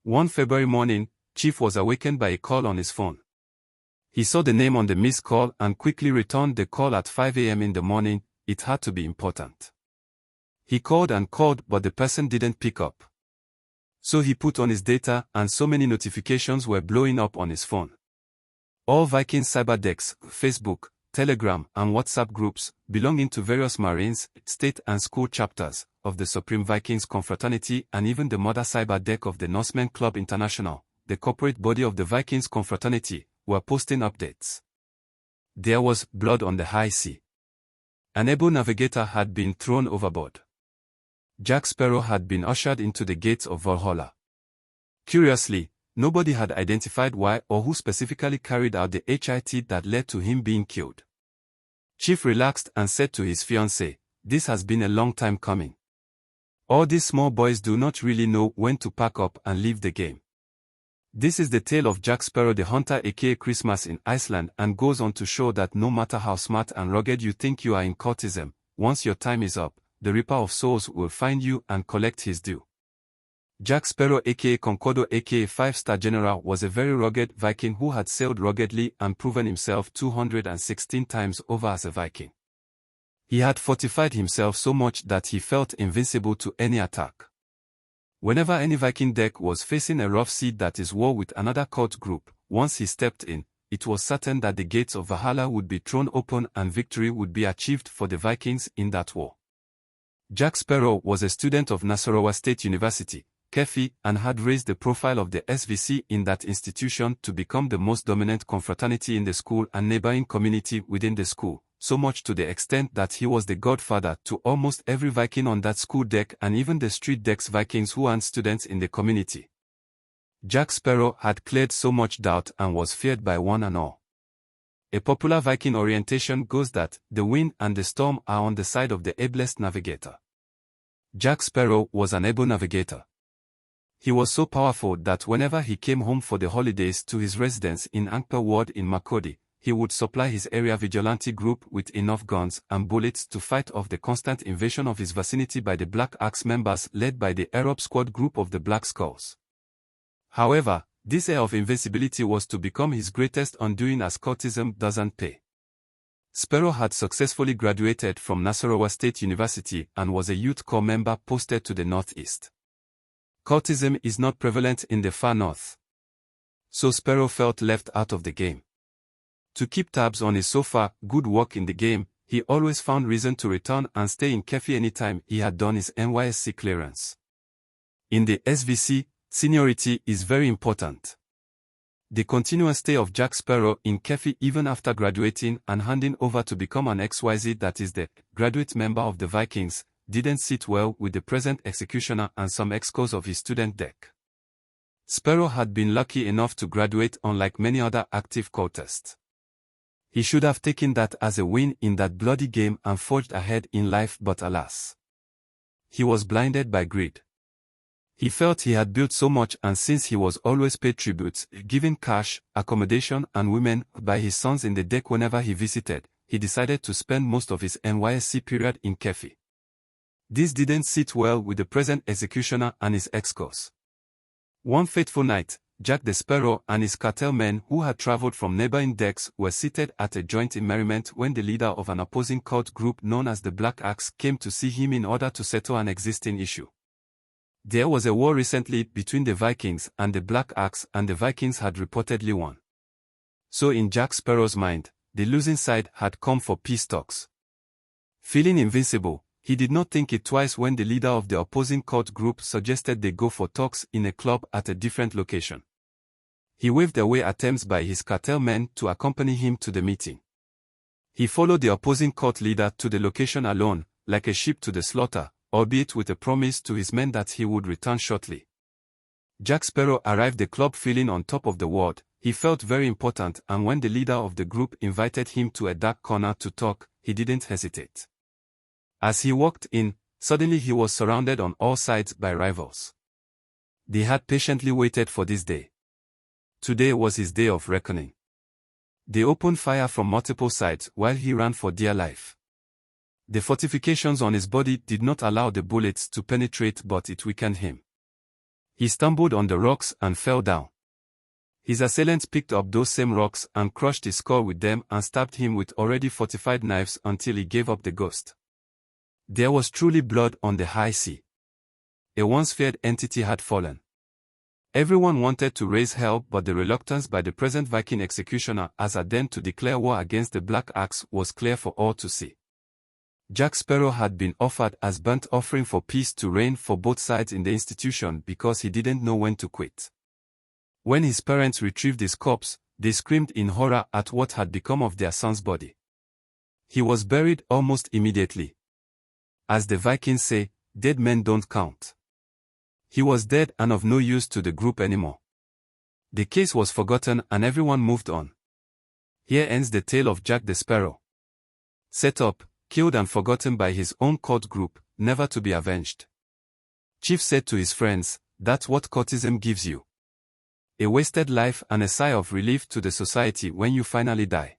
One February morning, Chief was awakened by a call on his phone. He saw the name on the missed call and quickly returned the call at 5 a.m. in the morning. It had to be important. He called and called, but the person didn't pick up. So he put on his data, and so many notifications were blowing up on his phone. All Viking cyber decks, Facebook, Telegram, and WhatsApp groups, belonging to various Marines, state and school chapters of the Supreme Vikings Confraternity, and even the mother cyber deck of the Norsemen Club International, the corporate body of the Vikings Confraternity, were posting updates. There was blood on the high sea. An able navigator had been thrown overboard. Jack Sparrow had been ushered into the gates of Valhalla. Curiously, nobody had identified why or who specifically carried out the HIT that led to him being killed. Chief relaxed and said to his fiancée, "This has been a long time coming. All these small boys do not really know when to pack up and leave the game." This is the tale of Jack Sparrow the Hunter aka Christmas in Iceland, and goes on to show that no matter how smart and rugged you think you are in cultism, once your time is up, the Reaper of Souls will find you and collect his due. Jack Sparrow aka Concordo aka 5-star General was a very rugged Viking who had sailed ruggedly and proven himself 216 times over as a Viking. He had fortified himself so much that he felt invincible to any attack. Whenever any Viking deck was facing a rough sea, that is war with another cult group, once he stepped in, it was certain that the gates of Valhalla would be thrown open and victory would be achieved for the Vikings in that war. Jack Sparrow was a student of Nasarawa State University, Kefi, and had raised the profile of the SVC in that institution to become the most dominant confraternity in the school and neighboring community within the school, so much to the extent that he was the godfather to almost every Viking on that school deck and even the street decks Vikings who aren't students in the community. Jack Sparrow had cleared so much doubt and was feared by one and all. A popular Viking orientation goes that the wind and the storm are on the side of the ablest navigator. Jack Sparrow was an able navigator. He was so powerful that whenever he came home for the holidays to his residence in Ankpa Ward in Makodi, he would supply his area vigilante group with enough guns and bullets to fight off the constant invasion of his vicinity by the Black Axe members led by the Arab squad group of the Black Skulls. However, this air of invincibility was to become his greatest undoing, as cultism doesn't pay. Sparrow had successfully graduated from Nasarawa State University and was a youth corps member posted to the northeast. Cultism is not prevalent in the far north. So Sparrow felt left out of the game. To keep tabs on his so far good work in the game, he always found reason to return and stay in Kefi anytime he had done his NYSC clearance. In the SVC, seniority is very important. The continuous stay of Jack Sparrow in Kefi even after graduating and handing over to become an XYZ, that is the graduate member of the Vikings, didn't sit well with the present executioner and some excos of his student deck. Sparrow had been lucky enough to graduate unlike many other active cultists. He should have taken that as a win in that bloody game and forged ahead in life, but alas. He was blinded by greed. He felt he had built so much, and since he was always paid tributes, given cash, accommodation and women by his sons in the deck whenever he visited, he decided to spend most of his NYSC period in Kefi. This didn't sit well with the present executioner and his excos. One fateful night, Jack the Sparrow and his cartel men who had traveled from neighboring decks were seated at a joint in merriment when the leader of an opposing cult group known as the Black Axe came to see him in order to settle an existing issue. There was a war recently between the Vikings and the Black Axe, and the Vikings had reportedly won. So in Jack Sparrow's mind, the losing side had come for peace talks. Feeling invincible, he did not think it twice when the leader of the opposing cult group suggested they go for talks in a club at a different location. He waved away attempts by his cartel men to accompany him to the meeting. He followed the opposing cult leader to the location alone, like a sheep to the slaughter, albeit with a promise to his men that he would return shortly. Jack Sparrow arrived the club feeling on top of the world. He felt very important, and when the leader of the group invited him to a dark corner to talk, he didn't hesitate. As he walked in, suddenly he was surrounded on all sides by rivals. They had patiently waited for this day. Today was his day of reckoning. They opened fire from multiple sides while he ran for dear life. The fortifications on his body did not allow the bullets to penetrate, but it weakened him. He stumbled on the rocks and fell down. His assailants picked up those same rocks and crushed his skull with them and stabbed him with already fortified knives until he gave up the ghost. There was truly blood on the high sea. A once feared entity had fallen. Everyone wanted to raise hell, but the reluctance by the present Viking executioner as at then to declare war against the Black Axe was clear for all to see. Jack Sparrow had been offered as burnt offering for peace to reign for both sides in the institution because he didn't know when to quit. When his parents retrieved his corpse, they screamed in horror at what had become of their son's body. He was buried almost immediately. As the Vikings say, dead men don't count. He was dead and of no use to the group anymore. The case was forgotten and everyone moved on. Here ends the tale of Jack the Sparrow. Set up, killed and forgotten by his own court group, never to be avenged. Chief said to his friends, "That's what courtism gives you. A wasted life and a sigh of relief to the society when you finally die."